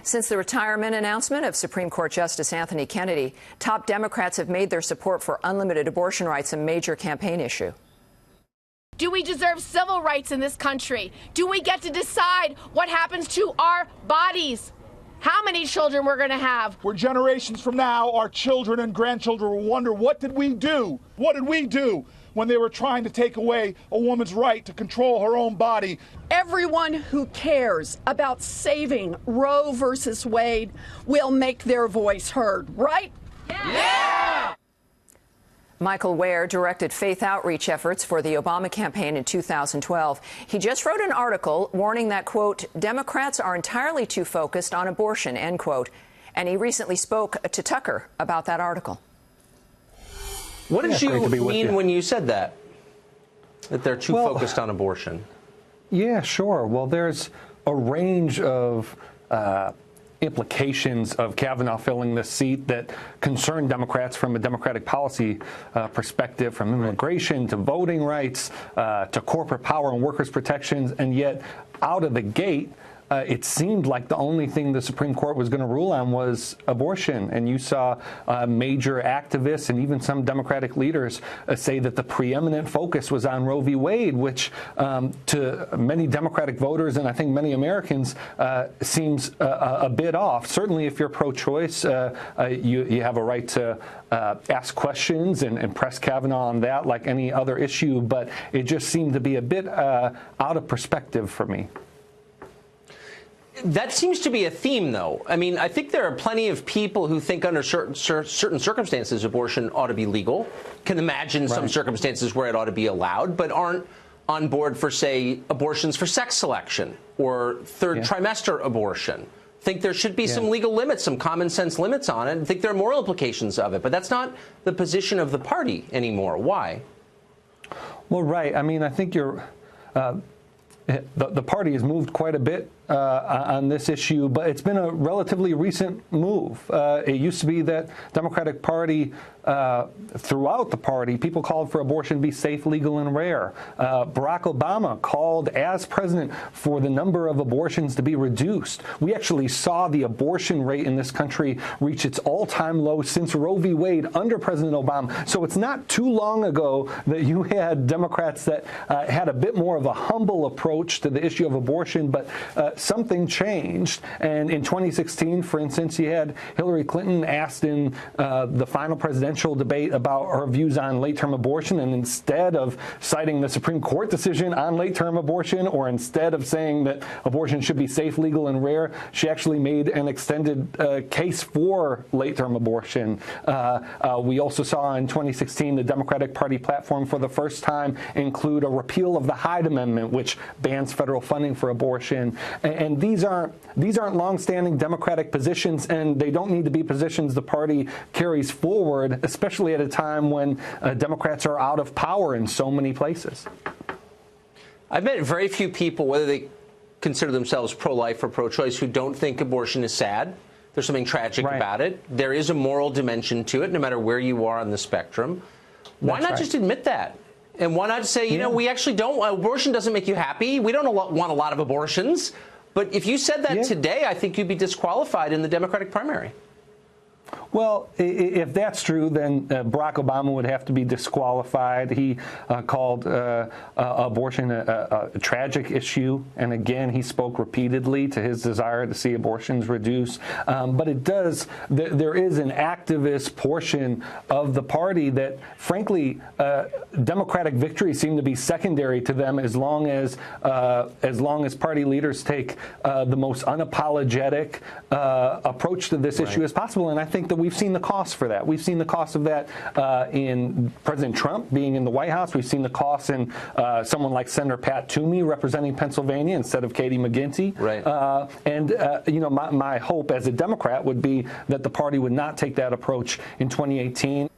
Since the retirement announcement of Supreme Court Justice Anthony Kennedy, top Democrats have made their support for unlimited abortion rights a major campaign issue. Do we deserve civil rights in this country? Do we get to decide what happens to our bodies? How many children we're going to have? Where generations from now, our children and grandchildren will wonder, what did we do? What did we do when they were trying to take away a woman's right to control her own body? Everyone who cares about saving Roe versus Wade will make their voice heard, right? Yeah! Michael Ware directed faith outreach efforts for the Obama campaign in 2012. He just wrote an article warning that, quote, Democrats are entirely too focused on abortion, end quote. And he recently spoke to Tucker about that article. What did you mean when you said that? That they're too focused on abortion? Yeah, sure. Well, there's a range of implications of Kavanaugh filling this seat that concern Democrats from a Democratic policy perspective, from immigration to voting rights to corporate power and workers' protections. And yet, out of the gate, it seemed like the only thing the Supreme Court was going to rule on was abortion. And you saw major activists and even some Democratic leaders say that the preeminent focus was on Roe v. Wade, which to many Democratic voters and I think many Americans seems a bit off. Certainly, if you're pro-choice, you have a right to ask questions and press Kavanaugh on that like any other issue. But it just seemed to be a bit out of perspective for me. That seems to be a theme, though. I mean, I think there are plenty of people who think under certain circumstances abortion ought to be legal, can imagine some circumstances where it ought to be allowed, but aren't on board for, say, abortions for sex selection or third trimester abortion. Think there should be some legal limits, some common sense limits on it, and think there are moral implications of it. But that's not the position of the party anymore. Why? Well, right. I mean, I think you're the party has moved quite a bit on this issue, but it's been a relatively recent move. It used to be that Democratic Party, throughout the party, people called for abortion to be safe, legal, and rare. Barack Obama called, as president, for the number of abortions to be reduced. We actually saw the abortion rate in this country reach its all-time low since Roe v. Wade under President Obama. So it's not too long ago that you had Democrats that had a bit more of a humble approach to the issue of abortion, but something changed. And in 2016, for instance, you had Hillary Clinton asked in the final presidential debate about her views on late-term abortion, and instead of citing the Supreme Court decision on late-term abortion, or instead of saying that abortion should be safe, legal, and rare, she actually made an extended case for late-term abortion. We also saw in 2016 the Democratic Party platform for the first time include a repeal of the Hyde Amendment, which bans federal funding for abortion. And these aren't longstanding Democratic positions, and they don't need to be positions the party carries forward, especially at a time when Democrats are out of power in so many places. I've met very few people, whether they consider themselves pro-life or pro-choice, who don't think abortion is sad. There's something tragic about it. There is a moral dimension to it, no matter where you are on the spectrum. Why not just admit that? And why not say, you know, we actually don't, abortion doesn't make you happy. We don't want a lot of abortions. But if you said that today, I think you'd be disqualified in the Democratic primary. Well, if that's true, then Barack Obama would have to be disqualified. He called abortion a tragic issue. And again, he spoke repeatedly to his desire to see abortions reduced. But there is an activist portion of the party that, frankly, Democratic victories seem to be secondary to them as long as party leaders take the most unapologetic approach to this issue as possible. And I think that we've seen the cost for that. We've seen the cost of that in President Trump being in the White House. We've seen the cost in someone like Senator Pat Toomey representing Pennsylvania instead of Katie McGinty. Right. You know, my hope as a Democrat would be that the party would not take that approach in 2018.